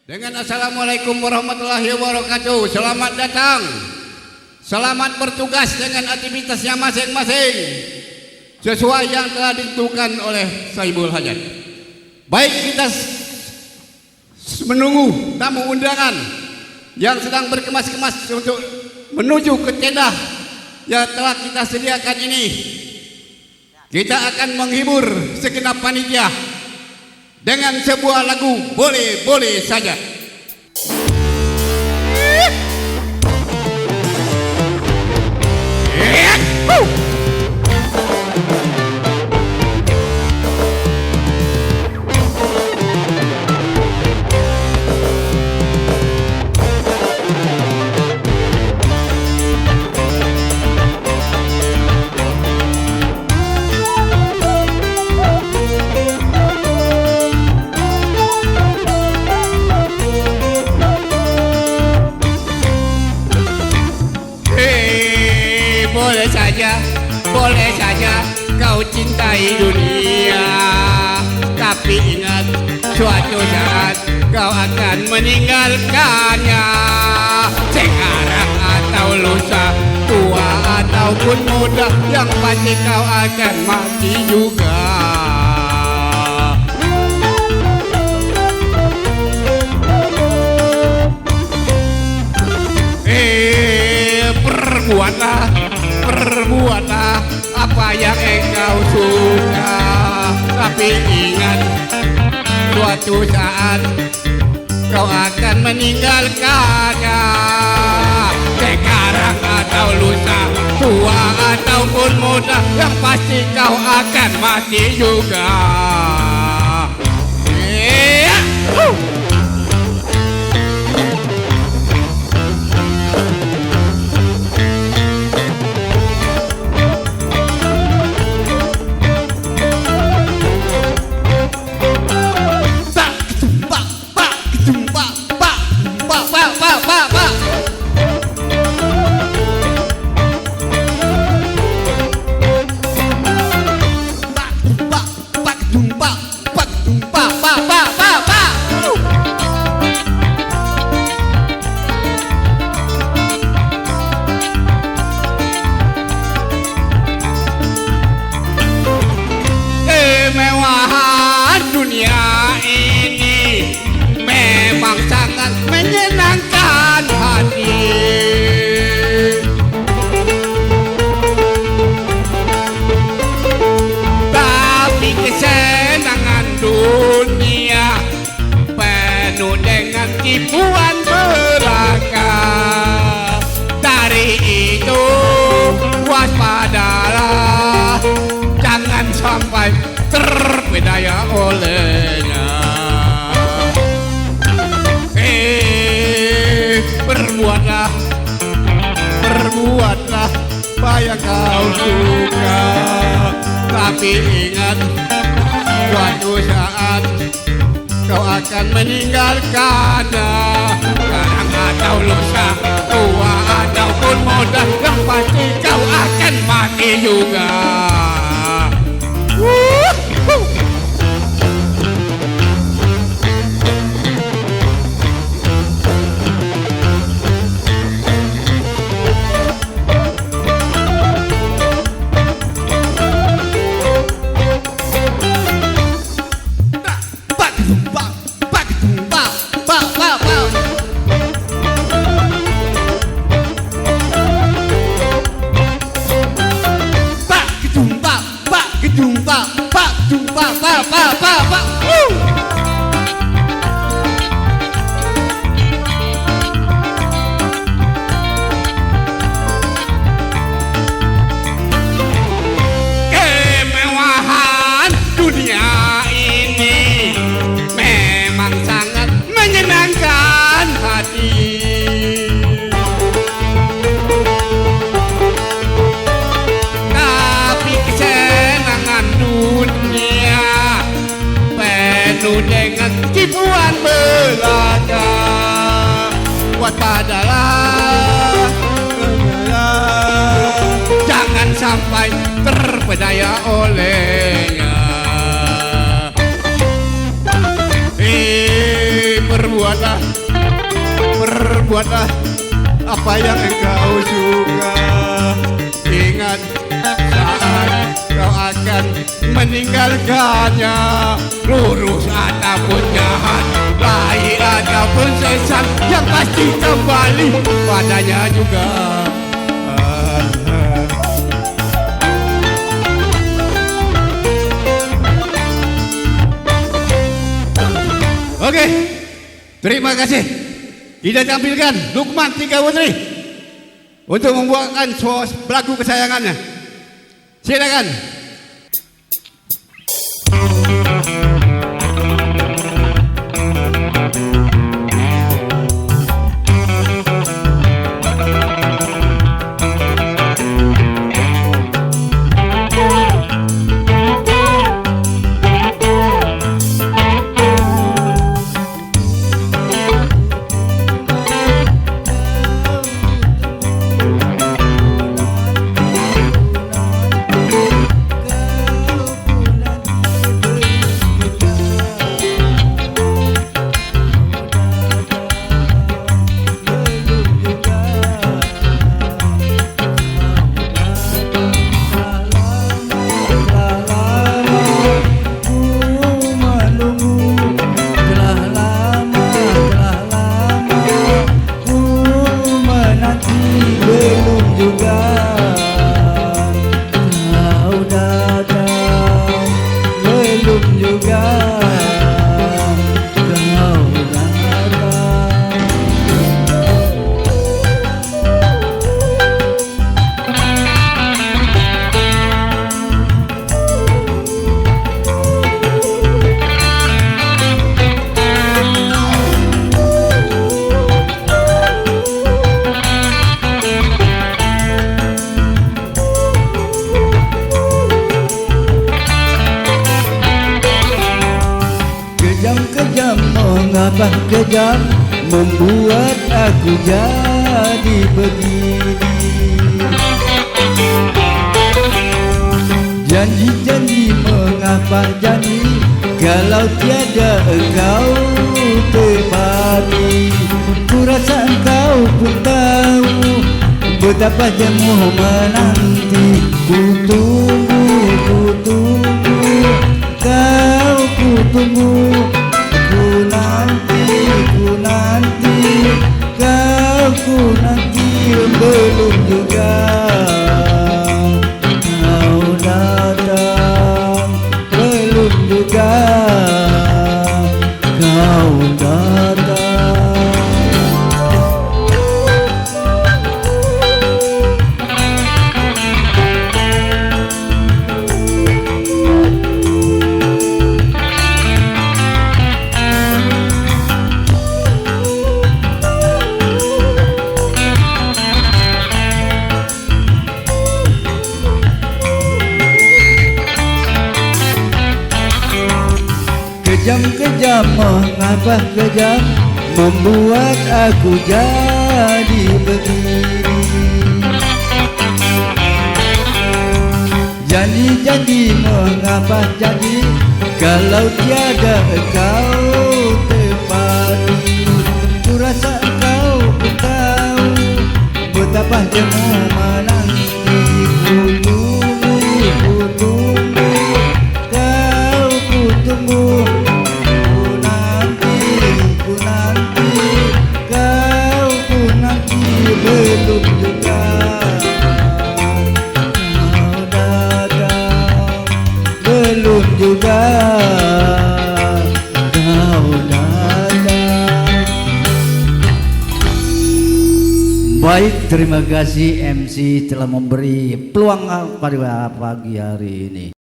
Dengan assalamualaikum warahmatullahi wabarakatuh. Selamat datang, selamat bertugas dengan aktivitasnya masing-masing sesuai yang telah ditentukan oleh Sahibul Hajat. Baik, kita menunggu tamu undangan yang sedang berkemas-kemas untuk menuju ke tenda yang telah kita sediakan ini. Kita akan menghibur segenap panitia dengan sebuah lagu boleh-boleh saja. Boleh saja kau cintai dunia, tapi ingat suatu saat kau akan meninggalkannya. Sekarang atau lusa, tua ataupun muda, yang pasti kau akan mati juga. Perbuatlah apa yang engkau suka, tapi ingat suatu saat kau akan meninggalkannya. Sekarang atau lusa, tua ataupun muda, yang pasti kau akan mati juga. Kemewahan dunia ini memang sangat menyenangkan hati, tapi kesenangan dunia penuh dengan tipuan belaka. Dari itu waspadalah, jangan sampai terpedaya olehnya. Perbuatlah apa yang kau suka, tapi ingat suatu saat kau akan meninggalkannya. Sekarang atau lusa, tua ataupun muda, yang pasti kau akan mati juga. Kemewahan dunia ini memang sangat menyenangkan hati, tapi kesenangan dunia penuh dengan tipuan belaka. Waspadalah, jangan sampai terpedaya olehnya. Perbuatan Perbuatlah apa yang engkau suka. Ingat saat kau akan meninggalkannya, lurus ataupun jahat, baik ataupun sesat, yang pasti kembali padanya juga. Oke, terima kasih. Kita tampilkan Lukman Tiga Putri untuk membuatkan lagu kesayangannya. Silakan. Kejam, mengapa kejam membuat aku jadi begini? Janji-janji, mengapa janji kalau tiada engkau tepati? Ku rasa engkau pun tahu betapa jemu menanti. Ku tunggu, kau ku tunggu. Ku nanti belum juga kau datang, belum juga kau datang. Kejam, mengapa kejam membuat aku jadi begini? Janji-janji, mengapa janji kalau tiada engkau tepati? Ku rasa engkau pun tahu betapa jemu menanti. Ku tunggu, kau ku tunggu. Belum juga kau datang, belum juga kau datang. Baik, terima kasih MC telah memberi peluang pada pagi hari ini.